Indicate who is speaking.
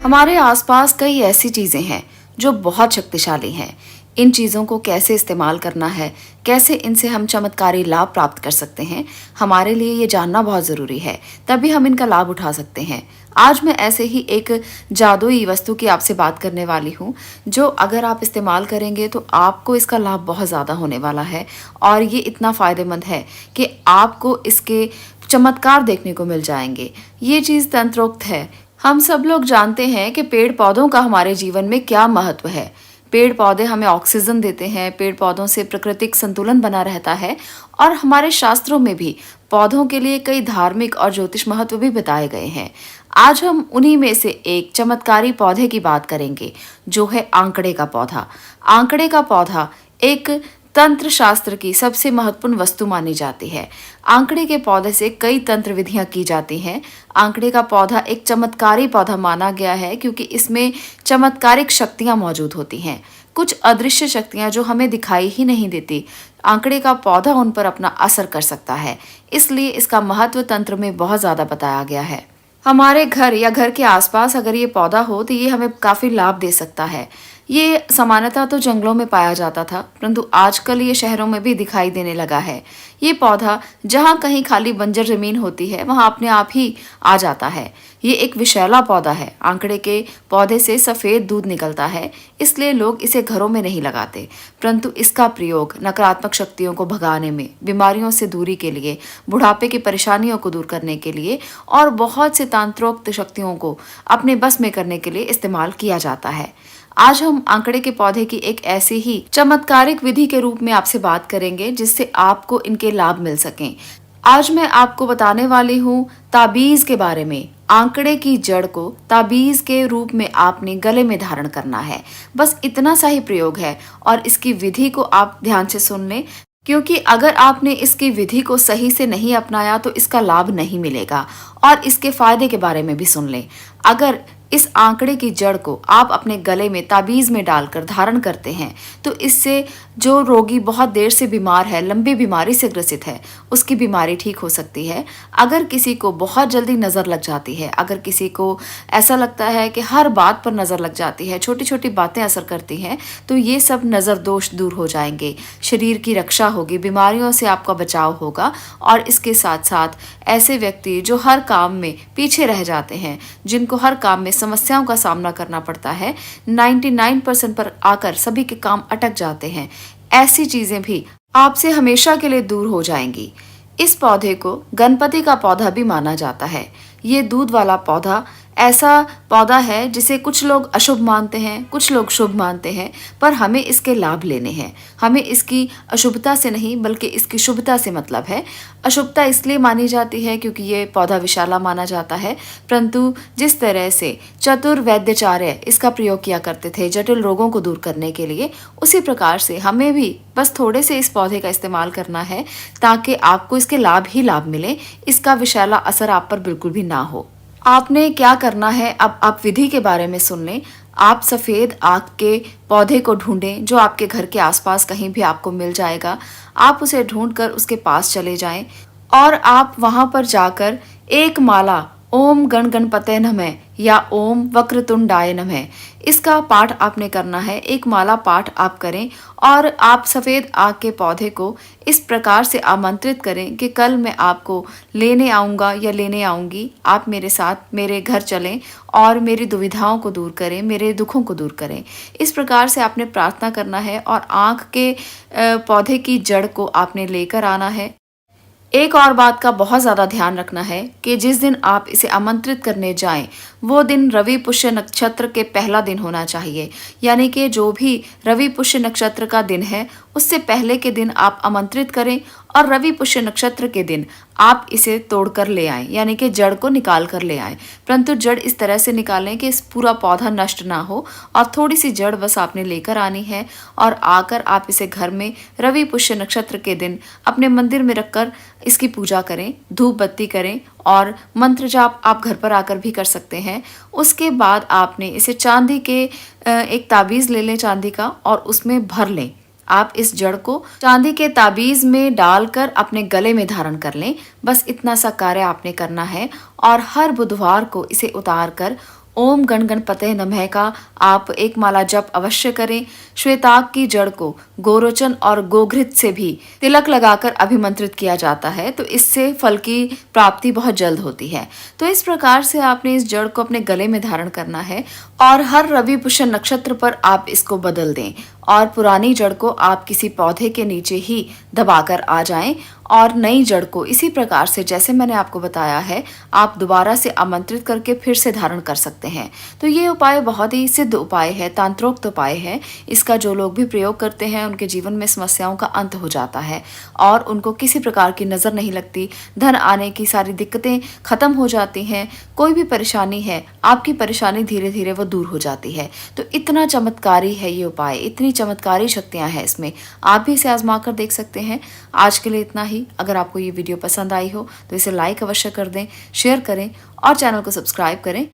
Speaker 1: हमारे आसपास कई ऐसी चीजें हैं जो बहुत शक्तिशाली हैं। इन चीजों को कैसे इस्तेमाल करना है, कैसे इनसे हम चमत्कारी लाभ प्राप्त कर सकते हैं, हमारे लिए ये जानना बहुत जरूरी है। तभी हम इनका लाभ उठा सकते हैं। आज मैं ऐसे ही एक जादुई वस्तु की आपसे बात करने वाली हूँ, जो अगर आप इस्तेमाल करेंगे तो आपको इसका लाभ बहुत ज़्यादा होने वाला है। और ये इतना फ़ायदेमंद है कि आपको इसके चमत्कार देखने को मिल जाएंगे। ये चीज़ तंत्रोक्त है। हम सब लोग जानते हैं कि पेड़ पौधों का हमारे जीवन में क्या महत्व है। पेड़ पौधे हमें ऑक्सीजन देते हैं, पेड़ पौधों से प्राकृतिक संतुलन बना रहता है। और हमारे शास्त्रों में भी पौधों के लिए कई धार्मिक और ज्योतिष महत्व भी बताए गए हैं। आज हम उन्हीं में से एक चमत्कारी पौधे की बात करेंगे, जो है आंकड़े का पौधा। आंकड़े का पौधा एक तंत्र शास्त्र की सबसे महत्वपूर्ण वस्तु मानी जाती है। आंकड़े के पौधे से कई तंत्र विधियां की जाती हैं। आंकड़े का पौधा एक चमत्कारी पौधा माना गया है, क्योंकि इसमें चमत्कारिक शक्तियां मौजूद होती हैं। कुछ अदृश्य शक्तियां जो हमें दिखाई ही नहीं देती, आंकड़े का पौधा उन पर अपना असर कर सकता है। इसलिए इसका महत्व तंत्र में बहुत ज्यादा बताया गया है। हमारे घर या घर के आसपास अगर ये पौधा हो तो ये हमें काफी लाभ दे सकता है। ये सामान्यतः तो जंगलों में पाया जाता था, परंतु आजकल ये शहरों में भी दिखाई देने लगा है। ये पौधा जहाँ कहीं खाली बंजर जमीन होती है, वहाँ अपने आप ही आ जाता है। ये एक विषैला पौधा है। आंकड़े के पौधे से सफेद दूध निकलता है, इसलिए लोग इसे घरों में नहीं लगाते, परंतु इसका प्रयोग नकारात्मक शक्तियों को भगाने में, बीमारियों से दूरी के लिए, बुढ़ापे की परेशानियों को दूर करने के लिए और बहुत से तंत्रोक्त शक्तियों को अपने बस में करने के लिए इस्तेमाल किया जाता है। आज हम आंकड़े के पौधे की एक ऐसी ही चमत्कारिक विधि के रूप में आपसे बात करेंगे, जिससे आपको इनके लाभ मिल सकें। आज मैं आपको बताने वाली हूँ ताबीज के बारे में। आंकड़े की जड़ को ताबीज के रूप में आपने गले में धारण करना है। बस इतना सा ही प्रयोग है और इसकी विधि को आप ध्यान से सुन लें, क्योंकि अगर आपने इसकी विधि को सही से नहीं अपनाया तो इसका लाभ नहीं मिलेगा। और इसके फायदे के बारे में भी सुन लें। अगर इस आंकड़े की जड़ को आप अपने गले में ताबीज में डालकर धारण करते हैं तो इससे जो रोगी बहुत देर से बीमार है, लंबी बीमारी से ग्रसित है, उसकी बीमारी ठीक हो सकती है। अगर किसी को बहुत जल्दी नज़र लग जाती है, अगर किसी को ऐसा लगता है कि हर बात पर नज़र लग जाती है, छोटी छोटी बातें असर करती हैं, तो ये सब नज़र दोष दूर हो जाएंगे। शरीर की रक्षा होगी, बीमारियों से आपका बचाव होगा। और इसके साथ साथ ऐसे व्यक्ति जो हर काम में पीछे रह जाते हैं, जिनको हर काम में समस्याओं का सामना करना पड़ता है, 99% पर आकर सभी के काम अटक जाते हैं, ऐसी चीजें भी आपसे हमेशा के लिए दूर हो जाएंगी। इस पौधे को गणपति का पौधा भी माना जाता है। ये दूध वाला पौधा ऐसा पौधा है जिसे कुछ लोग अशुभ मानते हैं, कुछ लोग शुभ मानते हैं, पर हमें इसके लाभ लेने हैं। हमें इसकी अशुभता से नहीं बल्कि इसकी शुभता से मतलब है। अशुभता इसलिए मानी जाती है क्योंकि ये पौधा विषाला माना जाता है, परंतु जिस तरह से चतुर वैद्याचार्य इसका प्रयोग किया करते थे जटिल रोगों को दूर करने के लिए, उसी प्रकार से हमें भी बस थोड़े से इस पौधे का इस्तेमाल करना है ताकि आपको इसके लाभ ही लाभ मिले, इसका विषैला असर आप पर बिल्कुल भी ना हो। आपने क्या करना है, अब आप विधि के बारे में सुन लें। आप सफ़ेद आक के पौधे को ढूंढें, जो आपके घर के आसपास कहीं भी आपको मिल जाएगा। आप उसे ढूंढकर उसके पास चले जाएं और आप वहां पर जाकर एक माला ओम गण गणपते नमः या ओम वक्रतुंडाय नमः, इसका पाठ आपने करना है। एक माला पाठ आप करें और आप सफ़ेद आग के पौधे को इस प्रकार से आमंत्रित करें कि कल मैं आपको लेने आऊँगा या लेने आऊँगी। आप मेरे साथ मेरे घर चलें और मेरी दुविधाओं को दूर करें, मेरे दुखों को दूर करें। इस प्रकार से आपने प्रार्थना करना है और आँख के पौधे की जड़ को आपने लेकर आना है। एक और बात का बहुत ज़्यादा ध्यान रखना है कि जिस दिन आप इसे आमंत्रित करने जाएं, वो दिन रवि पुष्य नक्षत्र के पहला दिन होना चाहिए। यानी कि जो भी रवि पुष्य नक्षत्र का दिन है, उससे पहले के दिन आप आमंत्रित करें और रवि पुष्य नक्षत्र के दिन आप इसे तोड़कर ले आएं, यानी कि जड़ को निकाल कर ले आएं। परंतु जड़ इस तरह से निकालें कि इस पूरा पौधा नष्ट ना हो, और थोड़ी सी जड़ बस आपने लेकर आनी है और आकर आप इसे घर में रवि पुष्य नक्षत्र के दिन अपने मंदिर में रखकर इसकी पूजा करें, धूप बत्ती करें और मंत्र जाप आप घर पर आकर भी कर सकते हैं। उसके बाद आपने इसे चांदी के एक ताबीज़ ले लें चांदी का, और उसमें भर लें। आप इस जड़ को चांदी के ताबीज में डालकर अपने गले में धारण कर लें। बस इतना सा कार्य आपने करना है और हर बुधवार को इसे उतार कर ओम गण गणपते नमः का आप एक माला जप अवश्य करें। श्वेताग की जड़ को गोरोचन और गोघृत से भी तिलक लगाकर अभिमंत्रित किया जाता है, तो इससे फल की प्राप्ति बहुत जल्द होती है। तो इस प्रकार से आपने इस जड़ को अपने गले में धारण करना है और हर रवि पुष्य नक्षत्र पर आप इसको बदल दें और पुरानी जड़ को आप किसी पौधे के नीचे ही दबाकर आ जाएं और नई जड़ को इसी प्रकार से जैसे मैंने आपको बताया है आप दोबारा से आमंत्रित करके फिर से धारण कर सकते हैं। तो ये उपाय बहुत ही सिद्ध उपाय है, तांत्रोक्त उपाय है। इसका जो लोग भी प्रयोग करते हैं उनके जीवन में समस्याओं का अंत हो जाता है और उनको किसी प्रकार की नज़र नहीं लगती, धन आने की सारी दिक्कतें खत्म हो जाती हैं। कोई भी परेशानी है, आपकी परेशानी धीरे धीरे वो दूर हो जाती है। तो इतना चमत्कारी है ये उपाय, इतनी चमत्कारी शक्तियाँ हैं इसमें। आप भी इसे आजमा कर देख सकते हैं। आज के लिए इतना ही। अगर आपको ये वीडियो पसंद आई हो तो इसे लाइक अवश्य कर दें, शेयर करें और चैनल को सब्सक्राइब करें।